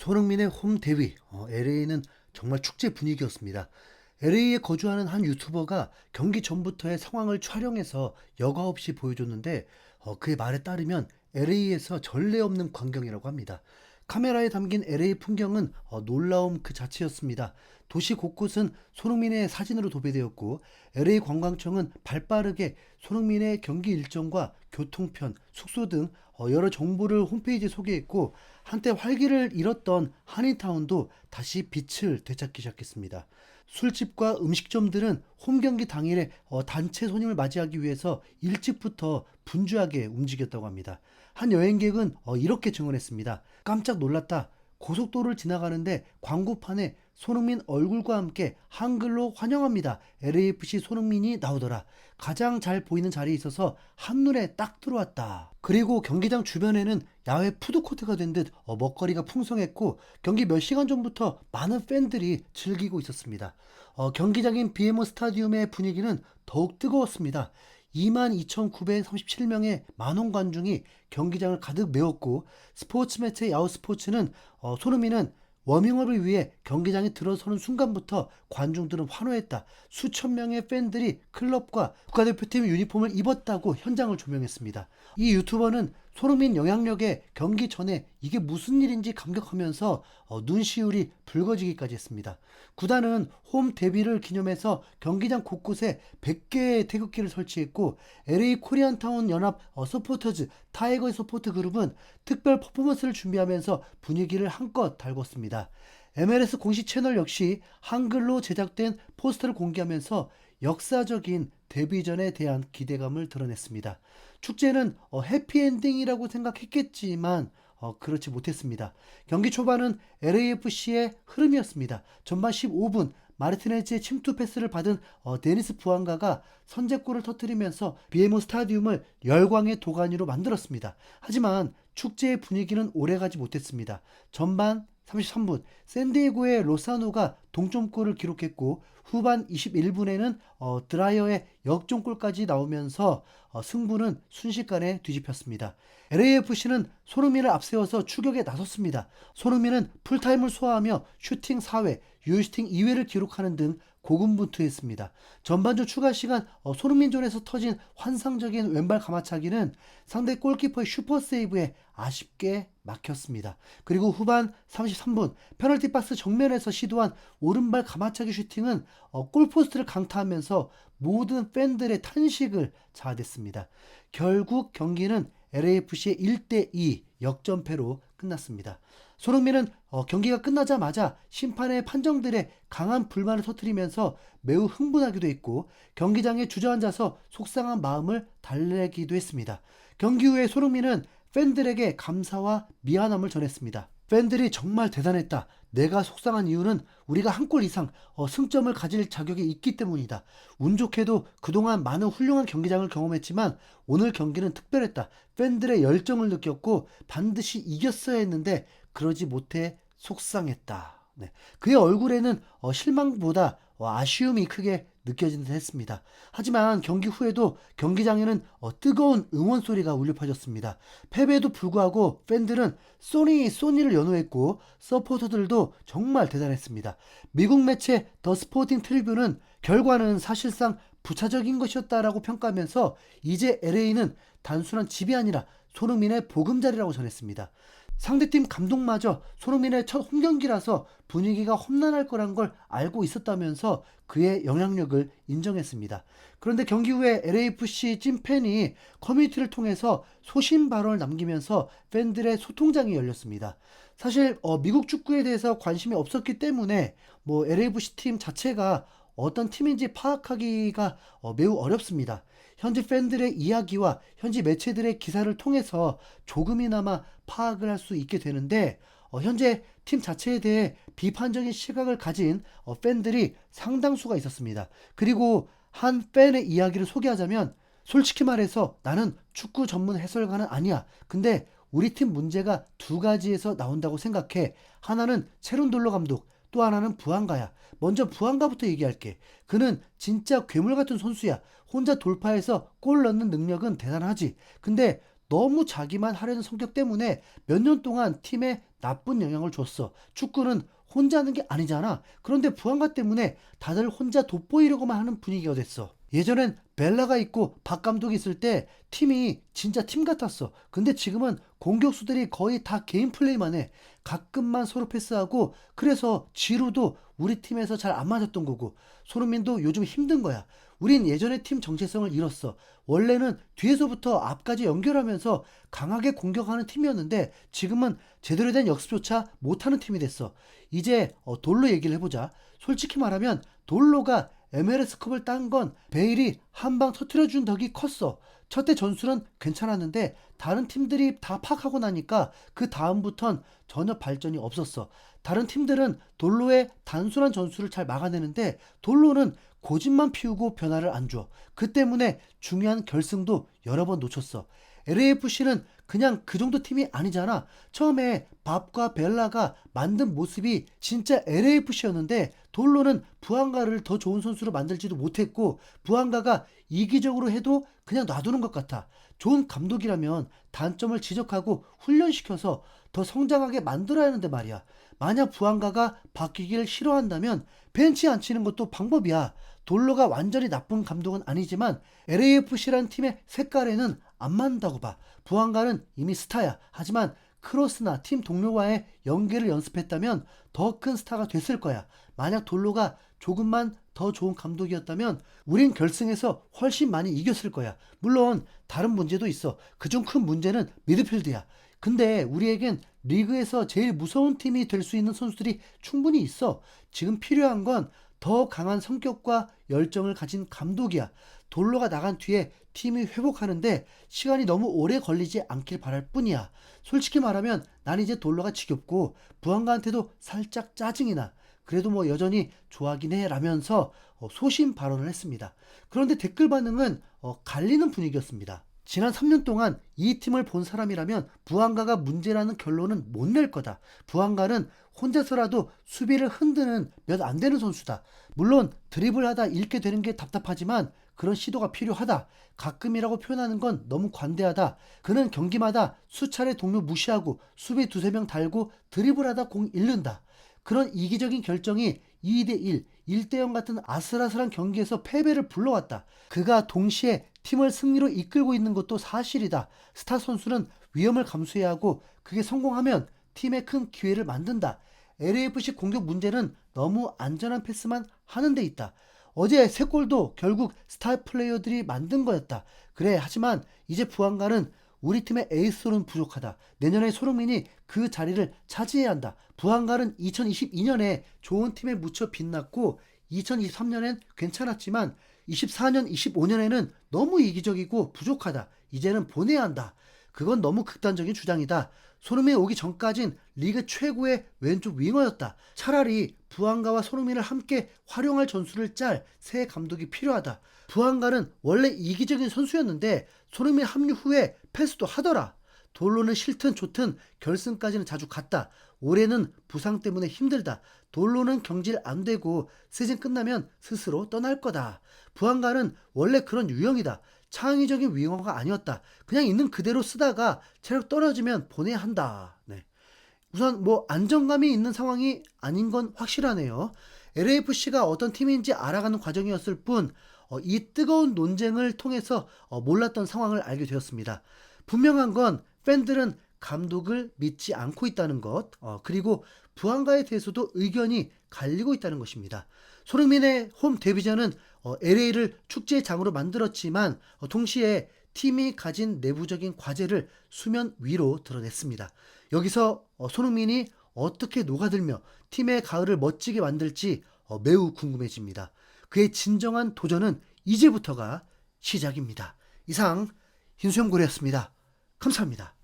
손흥민의 홈 데뷔. LA는 정말 축제 분위기였습니다. LA에 거주하는 한 유튜버가 경기 전부터의 상황을 촬영해서 여과 없이 보여줬는데 그의 말에 따르면 LA에서 전례 없는 광경이라고 합니다. 카메라에 담긴 LA 풍경은 놀라움 그 자체였습니다. 도시 곳곳은 손흥민의 사진으로 도배되었고 LA 관광청은 발빠르게 손흥민의 경기 일정과 교통편, 숙소 등 여러 정보를 홈페이지에 소개했고 한때 활기를 잃었던 한인타운도 다시 빛을 되찾기 시작했습니다. 술집과 음식점들은 홈 경기 당일에 단체 손님을 맞이하기 위해서 일찍부터 분주하게 움직였다고 합니다. 한 여행객은 이렇게 증언했습니다. 깜짝 놀랐다. 고속도로를 지나가는데 광고판에 손흥민 얼굴과 함께 한글로 환영합니다. LAFC 손흥민이 나오더라. 가장 잘 보이는 자리에 있어서 한눈에 딱 들어왔다. 그리고 경기장 주변에는 야외 푸드코트가 된 듯 먹거리가 풍성했고 경기 몇 시간 전부터 많은 팬들이 즐기고 있었습니다. 경기장인 BMO 스타디움의 분위기는 더욱 뜨거웠습니다. 22,937명의 만원 관중이 경기장을 가득 메웠고 스포츠 매체 야후스포츠는 손흥민은 워밍업을 위해 경기장에 들어서는 순간부터 관중들은 환호했다. 수천 명의 팬들이 클럽과 국가대표팀 유니폼을 입었다고 현장을 조명했습니다. 이 유튜버는 손흥민 영향력에 경기 전에 이게 무슨 일인지 감격하면서 눈시울이 붉어지기까지 했습니다. 구단은 홈 데뷔를 기념해서 경기장 곳곳에 100개의 태극기를 설치했고 LA 코리안타운 연합 서포터즈 타이거 서포트 그룹은 특별 퍼포먼스를 준비하면서 분위기를 한껏 달궜습니다. MLS 공식 채널 역시 한글로 제작된 포스터를 공개하면서 역사적인 데뷔전에 대한 기대감을 드러냈습니다. 축제는 해피엔딩이라고 생각했겠지만 그렇지 못했습니다. 경기 초반은 LAFC의 흐름이었습니다. 전반 15분 마르티네즈의 침투 패스를 받은 데니스 부안가가 선제골을 터뜨리면서 BMO 스타디움을 열광의 도가니로 만들었습니다. 하지만 축제의 분위기는 오래가지 못했습니다. 전반 33분 샌디에고의 로사노가 동점골을 기록했고 후반 21분에는 드라이어의 역전골까지 나오면서 승부는 순식간에 뒤집혔습니다. LAFC는 손흥민을 앞세워서 추격에 나섰습니다. 손흥민은 풀타임을 소화하며 슈팅 4회, 유효슈팅 2회를 기록하는 등 고군분투했습니다. 전반전 추가 시간 손흥민전에서 터진 환상적인 왼발 가마차기는 상대 골키퍼의 슈퍼세이브에 아쉽게 막혔습니다. 그리고 후반 33분 페널티 박스 정면에서 시도한 오른발 가마차기 슈팅은 골포스트를 강타하면서 모든 팬들의 탄식을 자아냈습니다. 결국 경기는 LAFC의 1대2 역전패로 끝났습니다. 손흥민은 경기가 끝나자마자 심판의 판정들에 강한 불만을 터뜨리면서 매우 흥분하기도 했고 경기장에 주저앉아서 속상한 마음을 달래기도 했습니다. 경기 후에 손흥민은 팬들에게 감사와 미안함을 전했습니다. 팬들이 정말 대단했다. 내가 속상한 이유는 우리가 한 골 이상 승점을 가질 자격이 있기 때문이다. 운 좋게도 그동안 많은 훌륭한 경기장을 경험했지만 오늘 경기는 특별했다. 팬들의 열정을 느꼈고 반드시 이겼어야 했는데 그러지 못해 속상했다. 네. 그의 얼굴에는 실망보다 아쉬움이 크게 느껴지는 듯 했습니다. 하지만 경기 후에도 경기장에는 뜨거운 응원 소리가 울려 퍼졌습니다. 패배에도 불구하고 팬들은 소니를 연호했고 서포터들도 정말 대단했습니다. 미국 매체 더 스포팅 트리뷴은 결과는 사실상 부차적인 것이었다라고 평가하면서 이제 LA는 단순한 집이 아니라 손흥민의 보금자리라고 전했습니다. 상대팀 감독마저 손흥민의 첫 홈경기라서 분위기가 험난할 거란 걸 알고 있었다면서 그의 영향력을 인정했습니다. 그런데 경기 후에 LAFC 찐팬이 커뮤니티를 통해서 소신 발언을 남기면서 팬들의 소통장이 열렸습니다. 사실 미국 축구에 대해서 관심이 없었기 때문에 LAFC 팀 자체가 어떤 팀인지 파악하기가 매우 어렵습니다. 현지 팬들의 이야기와 현지 매체들의 기사를 통해서 조금이나마 파악을 할 수 있게 되는데 현재 팀 자체에 대해 비판적인 시각을 가진 팬들이 상당수가 있었습니다. 그리고 한 팬의 이야기를 소개하자면 솔직히 말해서 나는 축구 전문 해설가는 아니야. 근데 우리 팀 문제가 두 가지에서 나온다고 생각해. 하나는 체룬돌로 감독, 또 하나는 부안가야. 먼저 부안가부터 얘기할게. 그는 진짜 괴물 같은 선수야. 혼자 돌파해서 골 넣는 능력은 대단하지. 근데 너무 자기만 하려는 성격 때문에 몇 년 동안 팀에 나쁜 영향을 줬어. 축구는 혼자 하는 게 아니잖아. 그런데 부안가 때문에 다들 혼자 돋보이려고만 하는 분위기가 됐어. 예전엔 벨라가 있고 박 감독이 있을 때 팀이 진짜 팀 같았어. 근데 지금은 공격수들이 거의 다 개인 플레이만 해. 가끔만 서로 패스하고, 그래서 지루도 우리 팀에서 잘 안 맞았던 거고, 손흥민도 요즘 힘든 거야. 우린 예전의 팀 정체성을 잃었어. 원래는 뒤에서부터 앞까지 연결하면서 강하게 공격하는 팀이었는데 지금은 제대로 된 역습조차 못하는 팀이 됐어. 이제 돌로 얘기를 해보자. 솔직히 말하면 돌로가 MLS컵을 딴 건 베일이 한 방 터트려준 덕이 컸어. 첫 해 전술은 괜찮았는데 다른 팀들이 다 파악하고 나니까 그 다음부턴 전혀 발전이 없었어. 다른 팀들은 돌로의 단순한 전술을 잘 막아내는데 돌로는 고집만 피우고 변화를 안 줘. 그 때문에 중요한 결승도 여러 번 놓쳤어. LAFC는 그냥 그 정도 팀이 아니잖아. 처음에 밥과 벨라가 만든 모습이 진짜 LAFC였는데 돌로는 부안가를 더 좋은 선수로 만들지도 못했고, 부안가가 이기적으로 해도 그냥 놔두는 것 같아. 좋은 감독이라면 단점을 지적하고 훈련시켜서 더 성장하게 만들어야 하는데 말이야. 만약 부안가가 바뀌길 싫어한다면 벤치에 앉히는 것도 방법이야. 돌로가 완전히 나쁜 감독은 아니지만 LAFC라는 팀의 색깔에는 안 맞는다고 봐. 부안가는 이미 스타야. 하지만 크로스나 팀 동료와의 연계를 연습했다면 더 큰 스타가 됐을 거야. 만약 돌로가 조금만 더 좋은 감독이었다면 우린 결승에서 훨씬 많이 이겼을 거야. 물론 다른 문제도 있어. 그중 큰 문제는 미드필드야. 근데 우리에겐 리그에서 제일 무서운 팀이 될 수 있는 선수들이 충분히 있어. 지금 필요한 건 더 강한 성격과 열정을 가진 감독이야. 돌로가 나간 뒤에 팀이 회복하는데 시간이 너무 오래 걸리지 않길 바랄 뿐이야. 솔직히 말하면 난 이제 돌로가 지겹고 부안가한테도 살짝 짜증이 나. 그래도 뭐 여전히 좋아하긴 해 라면서 소신 발언을 했습니다. 그런데 댓글 반응은 갈리는 분위기였습니다. 지난 3년 동안 이 팀을 본 사람이라면 부안가가 문제라는 결론은 못 낼 거다. 부안가는 혼자서라도 수비를 흔드는 몇 안 되는 선수다. 물론 드리블하다 잃게 되는 게 답답하지만 그런 시도가 필요하다. 가끔이라고 표현하는 건 너무 관대하다. 그는 경기마다 수차례 동료 무시하고 수비 두세 명 달고 드리블하다 공 잃는다. 그런 이기적인 결정이 2대1, 1대0 같은 아슬아슬한 경기에서 패배를 불러왔다. 그가 동시에 팀을 승리로 이끌고 있는 것도 사실이다. 스타 선수는 위험을 감수해야 하고 그게 성공하면 팀에 큰 기회를 만든다. LAFC 공격 문제는 너무 안전한 패스만 하는 데 있다. 어제 3골도 결국 스타 플레이어들이 만든 거였다. 그래, 하지만 이제 부안가는 우리 팀의 에이스로는 부족하다. 내년에 손흥민이 그 자리를 차지해야 한다. 부안가는 2022년에 좋은 팀에 묻혀 빛났고 2023년엔 괜찮았지만 24년, 25년에는 너무 이기적이고 부족하다. 이제는 보내야 한다. 그건 너무 극단적인 주장이다. 손흥민이 오기 전까진 리그 최고의 왼쪽 윙어였다. 차라리 부안가와 손흥민을 함께 활용할 전술을 짤 새 감독이 필요하다. 부안가는 원래 이기적인 선수였는데 손흥민 합류 후에 패스도 하더라. 돌로는 싫든 좋든 결승까지는 자주 갔다. 올해는 부상 때문에 힘들다. 돌로는 경질 안 되고 시즌 끝나면 스스로 떠날 거다. 부안가는 원래 그런 유형이다. 창의적인 윙어가 아니었다. 그냥 있는 그대로 쓰다가 체력 떨어지면 보내야 한다. 네. 우선 뭐 안정감이 있는 상황이 아닌 건 확실하네요. LAFC가 어떤 팀인지 알아가는 과정이었을 뿐, 이 뜨거운 논쟁을 통해서 몰랐던 상황을 알게 되었습니다. 분명한 건 팬들은 감독을 믿지 않고 있다는 것, 그리고 부안가에 대해서도 의견이 갈리고 있다는 것입니다. 손흥민의 홈 데뷔전은 LA를 축제장으로 만들었지만 동시에 팀이 가진 내부적인 과제를 수면 위로 드러냈습니다. 여기서 손흥민이 어떻게 녹아들며 팀의 가을을 멋지게 만들지 매우 궁금해집니다. 그의 진정한 도전은 이제부터가 시작입니다. 이상 흰수염고래였습니다. 감사합니다.